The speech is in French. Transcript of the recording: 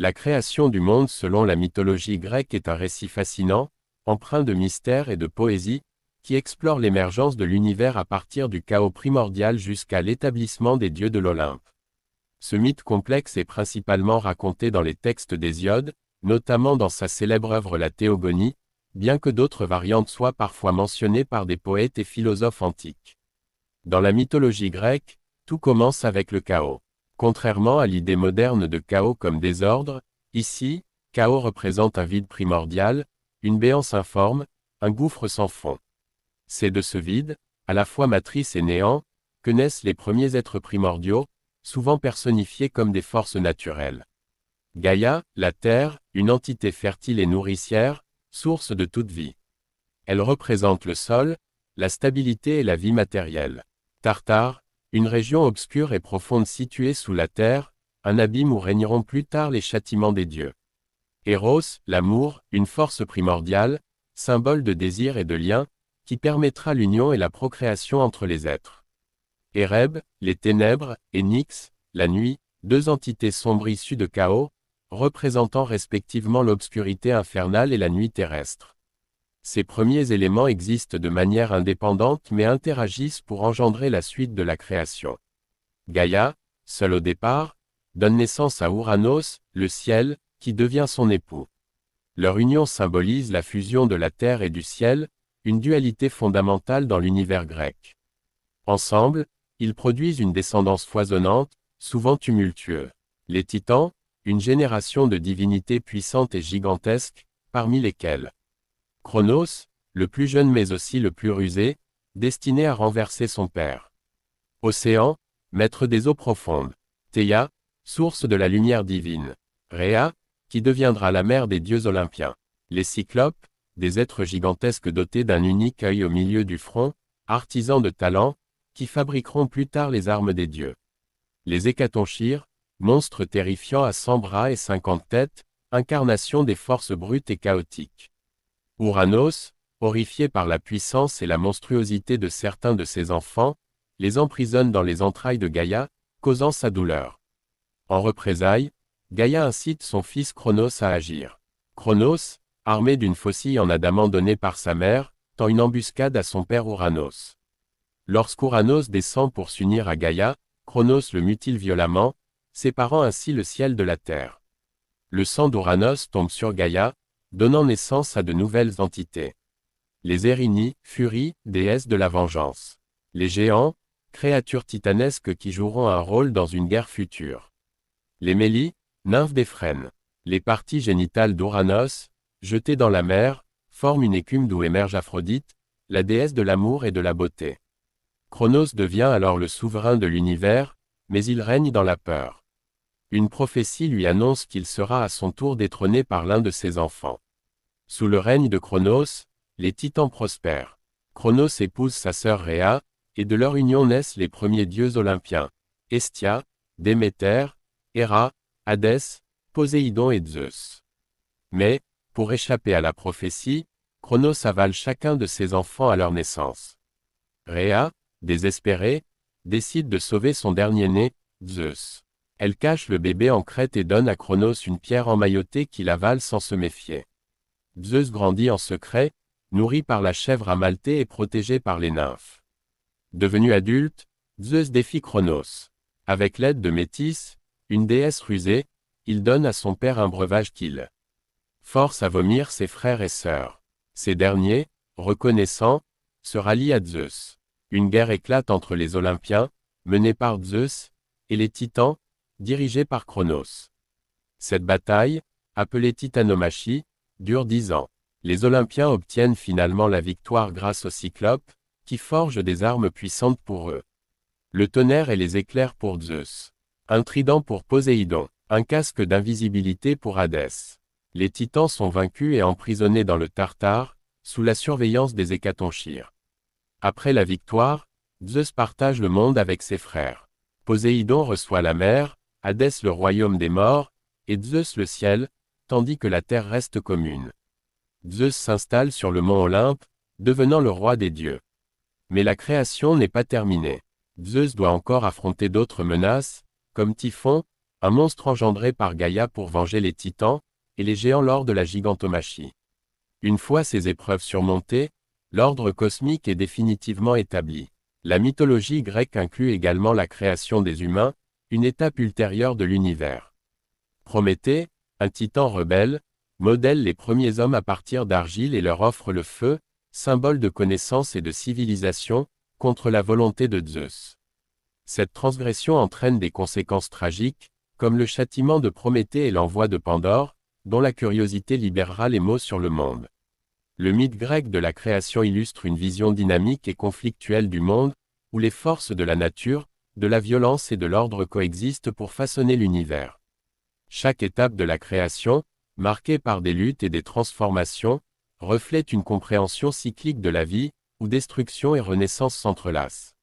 La création du monde selon la mythologie grecque est un récit fascinant, empreint de mystère et de poésie, qui explore l'émergence de l'univers à partir du chaos primordial jusqu'à l'établissement des dieux de l'Olympe. Ce mythe complexe est principalement raconté dans les textes d'Hésiode, notamment dans sa célèbre œuvre La Théogonie, bien que d'autres variantes soient parfois mentionnées par des poètes et philosophes antiques. Dans la mythologie grecque, tout commence avec le chaos. Contrairement à l'idée moderne de chaos comme désordre, ici, chaos représente un vide primordial, une béance informe, un gouffre sans fond. C'est de ce vide, à la fois matrice et néant, que naissent les premiers êtres primordiaux, souvent personnifiés comme des forces naturelles. Gaïa, la Terre, une entité fertile et nourricière, source de toute vie. Elle représente le sol, la stabilité et la vie matérielle. Tartare, une région obscure et profonde située sous la terre, un abîme où régneront plus tard les châtiments des dieux. Eros, l'amour, une force primordiale, symbole de désir et de lien, qui permettra l'union et la procréation entre les êtres. Ereb, les ténèbres, et Nyx, la nuit, deux entités sombres issues de chaos, représentant respectivement l'obscurité infernale et la nuit terrestre. Ces premiers éléments existent de manière indépendante mais interagissent pour engendrer la suite de la création. Gaïa, seule au départ, donne naissance à Ouranos, le ciel, qui devient son époux. Leur union symbolise la fusion de la terre et du ciel, une dualité fondamentale dans l'univers grec. Ensemble, ils produisent une descendance foisonnante, souvent tumultueuse. Les Titans, une génération de divinités puissantes et gigantesques, parmi lesquelles Cronos, le plus jeune mais aussi le plus rusé, destiné à renverser son père. Océan, maître des eaux profondes. Théia, source de la lumière divine. Rhea, qui deviendra la mère des dieux olympiens. Les Cyclopes, des êtres gigantesques dotés d'un unique œil au milieu du front, artisans de talent, qui fabriqueront plus tard les armes des dieux. Les Hécatonchires, monstres terrifiants à 100 bras et 50 têtes, incarnation des forces brutes et chaotiques. Ouranos, horrifié par la puissance et la monstruosité de certains de ses enfants, les emprisonne dans les entrailles de Gaïa, causant sa douleur. En représailles, Gaïa incite son fils Cronos à agir. Cronos, armé d'une faucille en adamant donnée par sa mère, tend une embuscade à son père Ouranos. Lorsqu'Ouranos descend pour s'unir à Gaïa, Cronos le mutile violemment, séparant ainsi le ciel de la terre. Le sang d'Ouranos tombe sur Gaïa, donnant naissance à de nouvelles entités. Les Érini, furies, déesses de la vengeance. Les géants, créatures titanesques qui joueront un rôle dans une guerre future. Les Mélis, nymphes des frênes. Les parties génitales d'Ouranos, jetées dans la mer, forment une écume d'où émerge Aphrodite, la déesse de l'amour et de la beauté. Cronos devient alors le souverain de l'univers, mais il règne dans la peur. Une prophétie lui annonce qu'il sera à son tour détrôné par l'un de ses enfants. Sous le règne de Cronos, les Titans prospèrent. Cronos épouse sa sœur Rhea, et de leur union naissent les premiers dieux olympiens, Hestia, Déméter, Héra, Hadès, Poséidon et Zeus. Mais, pour échapper à la prophétie, Cronos avale chacun de ses enfants à leur naissance. Rhea, désespérée, décide de sauver son dernier-né, Zeus. Elle cache le bébé en crête et donne à Cronos une pierre emmaillotée qu'il avale sans se méfier. Zeus grandit en secret, nourri par la chèvre Amalthée et protégé par les nymphes. Devenu adulte, Zeus défie Cronos. Avec l'aide de Métis, une déesse rusée, il donne à son père un breuvage qu'il force à vomir ses frères et sœurs. Ces derniers, reconnaissants, se rallient à Zeus. Une guerre éclate entre les Olympiens, menée par Zeus, et les Titans, dirigés par Cronos. Cette bataille, appelée Titanomachie, dure 10 ans. Les Olympiens obtiennent finalement la victoire grâce aux Cyclopes, qui forgent des armes puissantes pour eux. Le tonnerre et les éclairs pour Zeus. Un trident pour Poséidon. Un casque d'invisibilité pour Hadès. Les Titans sont vaincus et emprisonnés dans le Tartare, sous la surveillance des Hécatonchires. Après la victoire, Zeus partage le monde avec ses frères. Poséidon reçoit la mer, Hadès le royaume des morts, et Zeus le ciel, tandis que la terre reste commune. Zeus s'installe sur le mont Olympe, devenant le roi des dieux. Mais la création n'est pas terminée. Zeus doit encore affronter d'autres menaces, comme Typhon, un monstre engendré par Gaïa pour venger les titans, et les géants lors de la gigantomachie. Une fois ces épreuves surmontées, l'ordre cosmique est définitivement établi. La mythologie grecque inclut également la création des humains, une étape ultérieure de l'univers. Prométhée, un titan rebelle, modèle les premiers hommes à partir d'argile et leur offre le feu, symbole de connaissance et de civilisation, contre la volonté de Zeus. Cette transgression entraîne des conséquences tragiques, comme le châtiment de Prométhée et l'envoi de Pandore, dont la curiosité libérera les maux sur le monde. Le mythe grec de la création illustre une vision dynamique et conflictuelle du monde, où les forces de la nature, de la violence et de l'ordre coexistent pour façonner l'univers. Chaque étape de la création, marquée par des luttes et des transformations, reflète une compréhension cyclique de la vie, où destruction et renaissance s'entrelacent.